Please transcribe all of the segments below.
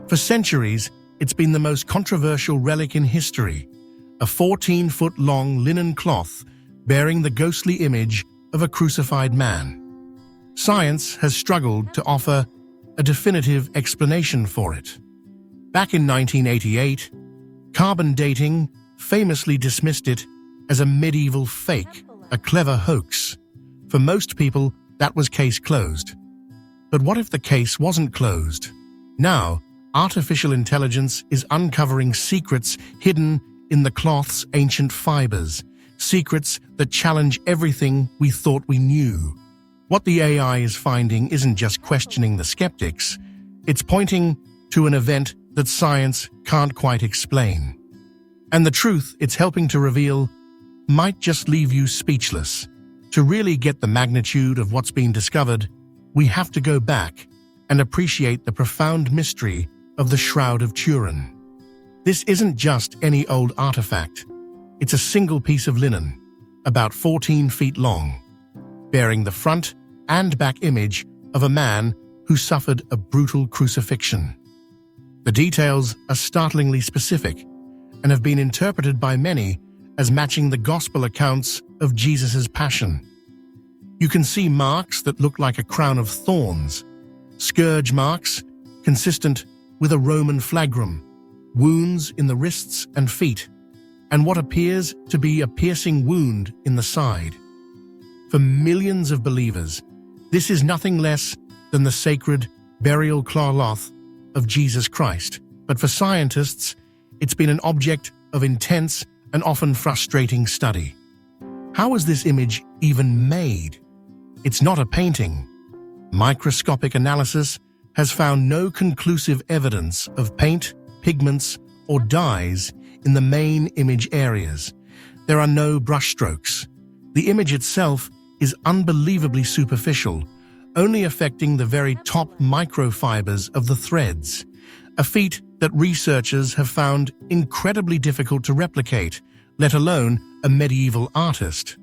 For centuries, it's been the most controversial relic in history, a 14-foot-long linen cloth bearing the ghostly image of a crucified man. Science has struggled to offer a definitive explanation for it. Back in 1988, carbon dating famously dismissed it as a medieval fake, a clever hoax. For most people, that was case closed. But what if the case wasn't closed? Now, artificial intelligence is uncovering secrets hidden in the cloth's ancient fibers, secrets that challenge everything we thought we knew. What the AI is finding isn't just questioning the skeptics, it's pointing to an event that science can't quite explain. And the truth it's helping to reveal might just leave you speechless. To really get the magnitude of what's been discovered, we have to go back and appreciate the profound mystery of the Shroud of Turin. This isn't just any old artifact. It's a single piece of linen, about 14 feet long, bearing the front and back image of a man who suffered a brutal crucifixion. The details are startlingly specific and have been interpreted by many as matching the gospel accounts of Jesus' passion. You can see marks that look like a crown of thorns, scourge marks consistent with a Roman flagrum, wounds in the wrists and feet, and what appears to be a piercing wound in the side. For millions of believers, this is nothing less than the sacred burial cloth of Jesus Christ. But for scientists, it's been an object of intense and often frustrating study. How is this image even made? It's not a painting. Microscopic analysis has found no conclusive evidence of paint, pigments, or dyes in the main image areas. There are no brushstrokes. The image itself is unbelievably superficial, only affecting the very top microfibers of the threads, a feat that researchers have found incredibly difficult to replicate, let alone a medieval artist.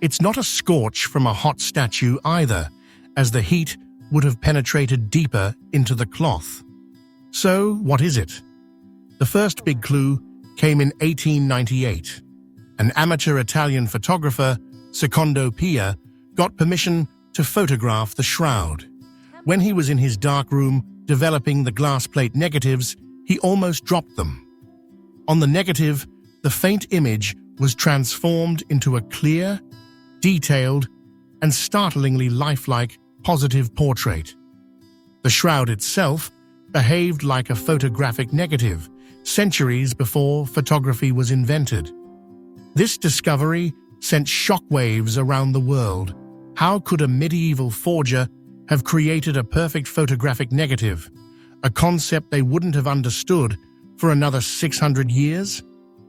It's not a scorch from a hot statue either, as the heat would have penetrated deeper into the cloth. So, what is it? The first big clue came in 1898. An amateur Italian photographer, Secondo Pia, got permission to photograph the shroud. When he was in his darkroom developing the glass plate negatives, he almost dropped them. On the negative, the faint image was transformed into a clear, detailed, and startlingly lifelike positive portrait. The shroud itself behaved like a photographic negative, centuries before photography was invented. This discovery sent shockwaves around the world. How could a medieval forger have created a perfect photographic negative, a concept they wouldn't have understood for another 600 years?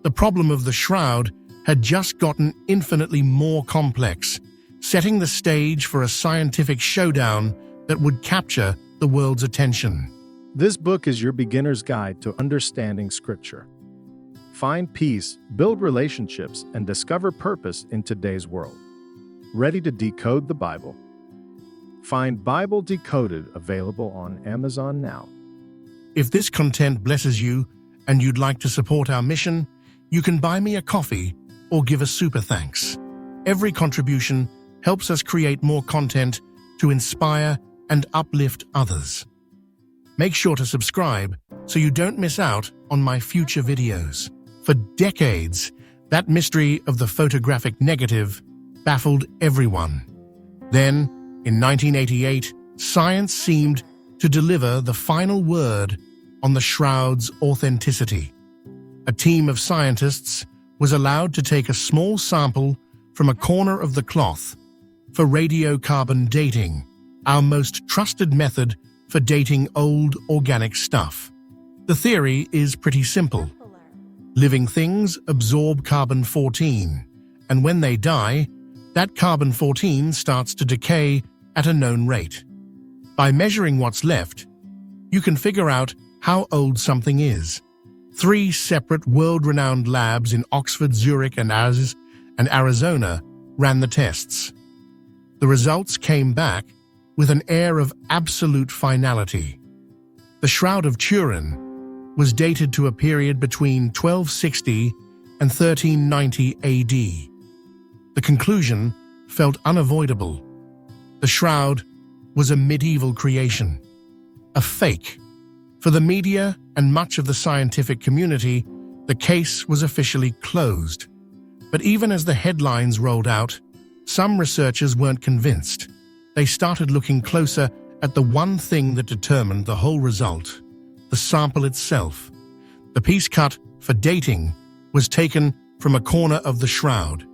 The problem of the shroud had just gotten infinitely more complex, setting the stage for a scientific showdown that would capture the world's attention. This book is your beginner's guide to understanding Scripture. Find peace, build relationships, and discover purpose in today's world. Ready to decode the Bible? Find Bible Decoded available on Amazon now. If this content blesses you and you'd like to support our mission, you can buy me a coffee or give a super thanks. Every contribution helps us create more content to inspire and uplift others. Make sure to subscribe so you don't miss out on my future videos. For decades, that mystery of the photographic negative baffled everyone. Then, in 1988, science seemed to deliver the final word on the shroud's authenticity. A team of scientists was allowed to take a small sample from a corner of the cloth for radiocarbon dating, our most trusted method for dating old organic stuff. The theory is pretty simple. Living things absorb carbon-14, and when they die, that carbon-14 starts to decay at a known rate. By measuring what's left, you can figure out how old something is. 3 separate world-renowned labs in Oxford, Zurich, and Arizona ran the tests. The results came back with an air of absolute finality. The Shroud of Turin was dated to a period between 1260 and 1390 AD. The conclusion felt unavoidable. The shroud was a medieval creation, a fake. For the media and much of the scientific community, the case was officially closed. But even as the headlines rolled out, some researchers weren't convinced. They started looking closer at the one thing that determined the whole result: the sample itself. The piece cut for dating was taken from a corner of the shroud,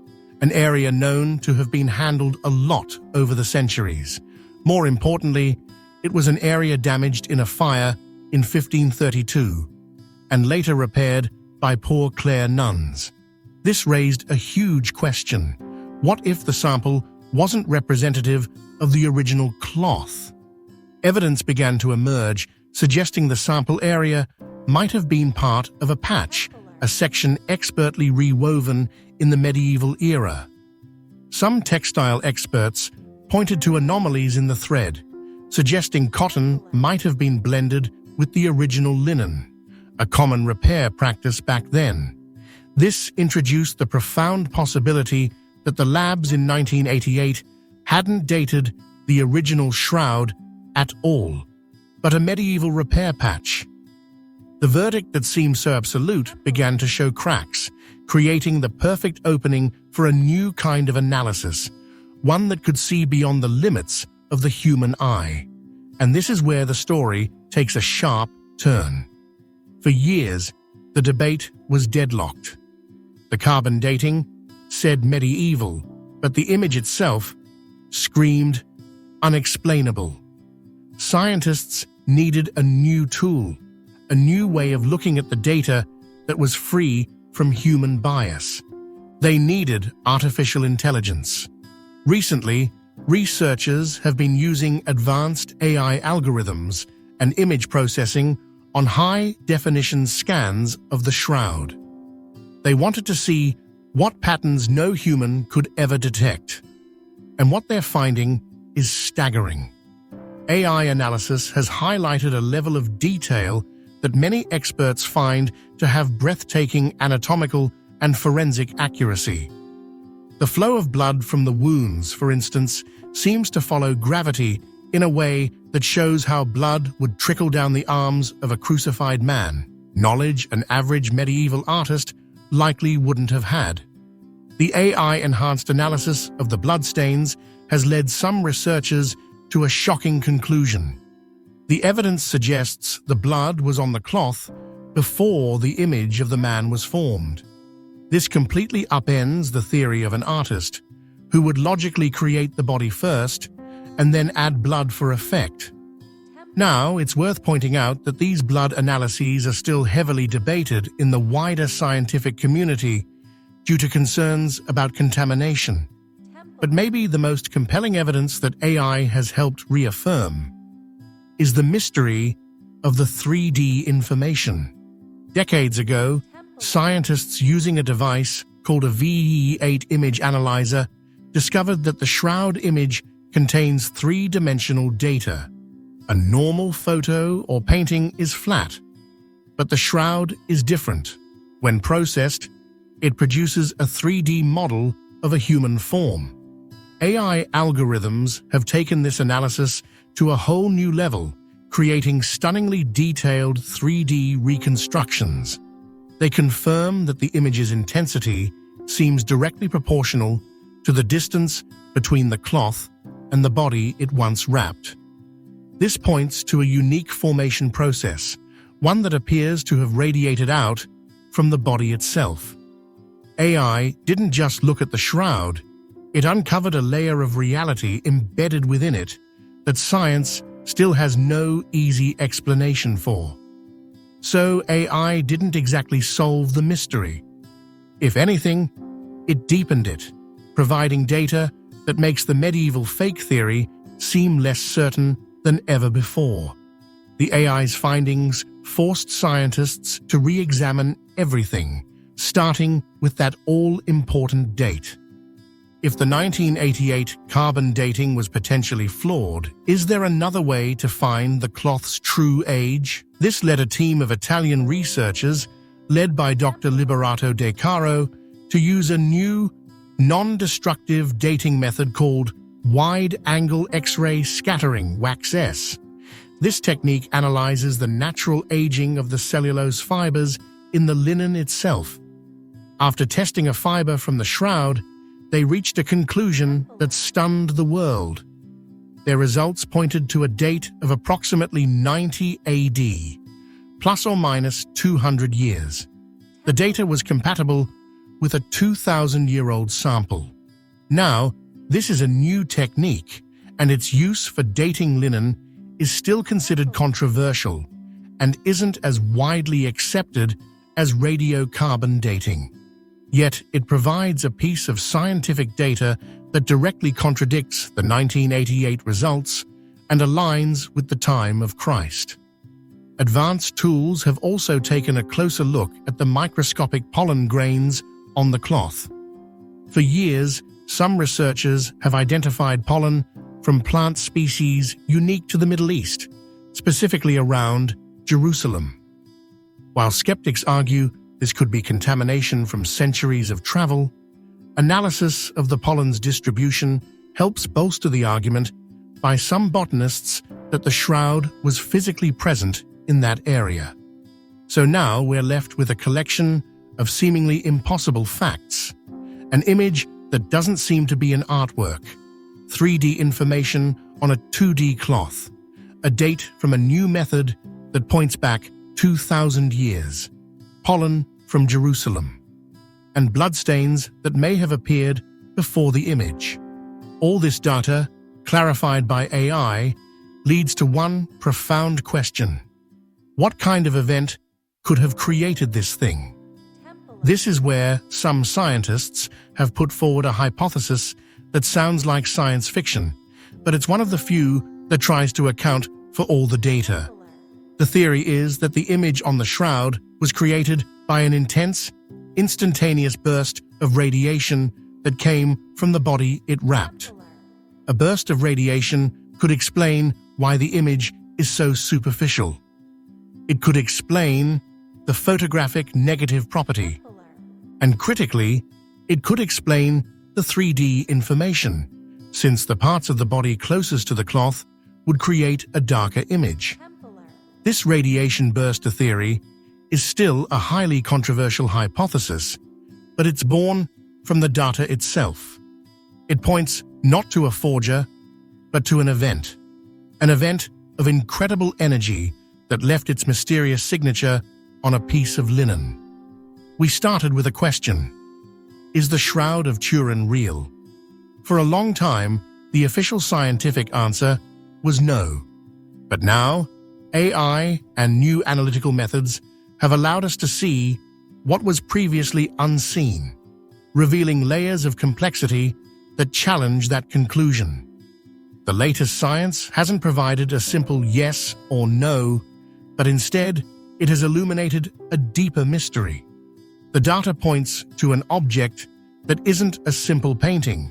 an area known to have been handled a lot over the centuries. More importantly, it was an area damaged in a fire in 1532 and later repaired by Poor Clare nuns. This raised a huge question. What if the sample wasn't representative of the original cloth? Evidence began to emerge, suggesting the sample area might have been part of a patch, a section expertly rewoven in the medieval era. Some textile experts pointed to anomalies in the thread, suggesting cotton might have been blended with the original linen, a common repair practice back then. This introduced the profound possibility that the labs in 1988 hadn't dated the original shroud at all, but a medieval repair patch. The verdict that seemed so absolute began to show cracks, creating the perfect opening for a new kind of analysis, one that could see beyond the limits of the human eye. And this is where the story takes a sharp turn. For years, the debate was deadlocked. The carbon dating said medieval, but the image itself screamed unexplainable. Scientists needed a new tool, a new way of looking at the data that was free from human bias. They needed artificial intelligence. Recently, researchers have been using advanced AI algorithms and image processing on high-definition scans of the shroud. They wanted to see what patterns no human could ever detect. And what they're finding is staggering. AI analysis has highlighted a level of detail that many experts find to have breathtaking anatomical and forensic accuracy. The flow of blood from the wounds, for instance, seems to follow gravity in a way that shows how blood would trickle down the arms of a crucified man, knowledge an average medieval artist likely wouldn't have had. The AI-enhanced analysis of the bloodstains has led some researchers to a shocking conclusion. The evidence suggests the blood was on the cloth before the image of the man was formed. This completely upends the theory of an artist who would logically create the body first and then add blood for effect. Now, it's worth pointing out that these blood analyses are still heavily debated in the wider scientific community due to concerns about contamination. But maybe the most compelling evidence that AI has helped reaffirm is the mystery of the 3D information. Decades ago, scientists using a device called a VE8 image analyzer discovered that the shroud image contains three-dimensional data. A normal photo or painting is flat, but the shroud is different. When processed, it produces a 3D model of a human form. AI algorithms have taken this analysis to a whole new level, creating stunningly detailed 3D reconstructions. They confirm that the image's intensity seems directly proportional to the distance between the cloth and the body it once wrapped. This points to a unique formation process, one that appears to have radiated out from the body itself. AI didn't just look at the shroud, it uncovered a layer of reality embedded within it that science still has no easy explanation for. So AI didn't exactly solve the mystery. If anything, it deepened it, providing data that makes the medieval fake theory seem less certain than ever before. The AI's findings forced scientists to re-examine everything, starting with that all-important date. If the 1988 carbon dating was potentially flawed, is there another way to find the cloth's true age? This led a team of Italian researchers, led by Dr. Liberato De Caro, to use a new, non-destructive dating method called wide-angle X-ray scattering, WAX-S. This technique analyzes the natural aging of the cellulose fibers in the linen itself. After testing a fiber from the shroud, they reached a conclusion that stunned the world. Their results pointed to a date of approximately 90 AD, plus or minus 200 years. The data was compatible with a 2,000-year-old sample. Now, this is a new technique, and its use for dating linen is still considered controversial and isn't as widely accepted as radiocarbon dating. Yet it provides a piece of scientific data that directly contradicts the 1988 results and aligns with the time of Christ. Advanced tools have also taken a closer look at the microscopic pollen grains on the cloth. For years, some researchers have identified pollen from plant species unique to the Middle East, specifically around Jerusalem. While skeptics argue this could be contamination from centuries of travel, analysis of the pollen's distribution helps bolster the argument by some botanists that the shroud was physically present in that area. So now we're left with a collection of seemingly impossible facts, an image that doesn't seem to be an artwork, 3D information on a 2D cloth, a date from a new method that points back 2,000 years, pollen from Jerusalem, and bloodstains that may have appeared before the image. All this data, clarified by AI, leads to one profound question. What kind of event could have created this thing? This is where some scientists have put forward a hypothesis that sounds like science fiction, but it's one of the few that tries to account for all the data. The theory is that the image on the shroud was created by an intense, instantaneous burst of radiation that came from the body it wrapped. A burst of radiation could explain why the image is so superficial. It could explain the photographic negative property. And critically, it could explain the 3D information, since the parts of the body closest to the cloth would create a darker image. This radiation burst theory is still a highly controversial hypothesis, but it's born from the data itself. It points not to a forger, but to an event of incredible energy that left its mysterious signature on a piece of linen. We started with a question: is the Shroud of Turin real? For a long time, the official scientific answer was no. But now, AI and new analytical methods have allowed us to see what was previously unseen, revealing layers of complexity that challenge that conclusion. The latest science hasn't provided a simple yes or no, but instead, it has illuminated a deeper mystery. The data points to an object that isn't a simple painting,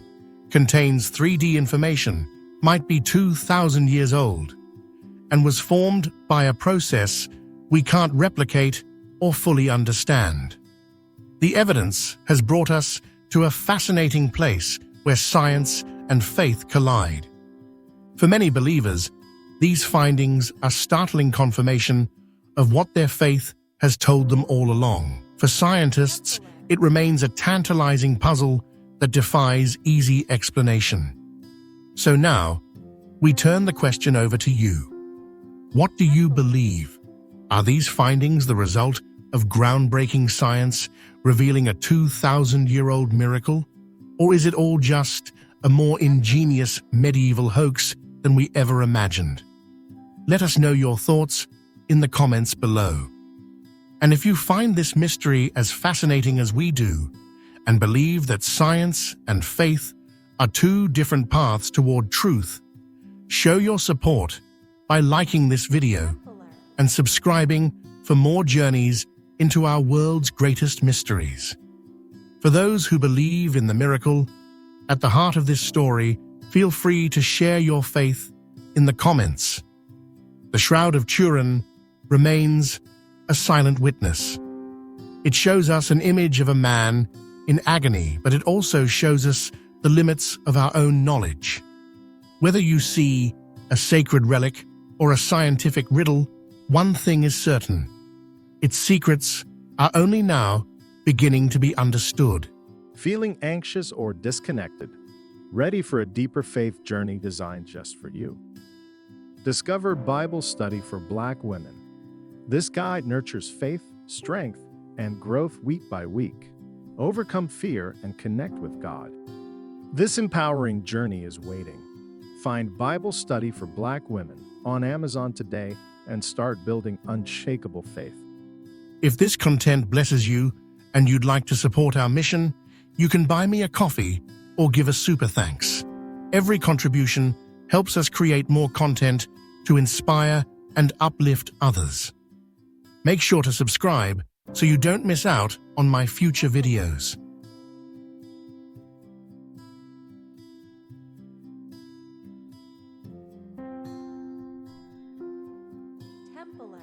contains 3D information, might be 2,000 years old, and was formed by a process we can't replicate or fully understand. The evidence has brought us to a fascinating place where science and faith collide. For many believers, these findings are startling confirmation of what their faith has told them all along. For scientists, it remains a tantalizing puzzle that defies easy explanation. So now, we turn the question over to you. What do you believe? Are these findings the result of groundbreaking science revealing a 2,000-year-old miracle? Or is it all just a more ingenious medieval hoax than we ever imagined? Let us know your thoughts in the comments below. And if you find this mystery as fascinating as we do, and believe that science and faith are two different paths toward truth, show your support by liking this video and subscribing for more journeys into our world's greatest mysteries. For those who believe in the miracle, at the heart of this story, feel free to share your faith in the comments. The Shroud of Turin remains a silent witness. It shows us an image of a man in agony, but it also shows us the limits of our own knowledge. Whether you see a sacred relic or a scientific riddle, one thing is certain: its secrets are only now beginning to be understood. Feeling anxious or disconnected? Ready for a deeper faith journey designed just for you? Discover Bible Study for Black Women. This guide nurtures faith, strength, and growth week by week. Overcome fear and connect with God. This empowering journey is waiting. Find Bible Study for Black Women on Amazon today and start building unshakable faith. If this content blesses you and you'd like to support our mission, you can buy me a coffee or give a super thanks. Every contribution helps us create more content to inspire and uplift others. Make sure to subscribe so you don't miss out on my future videos. Templar.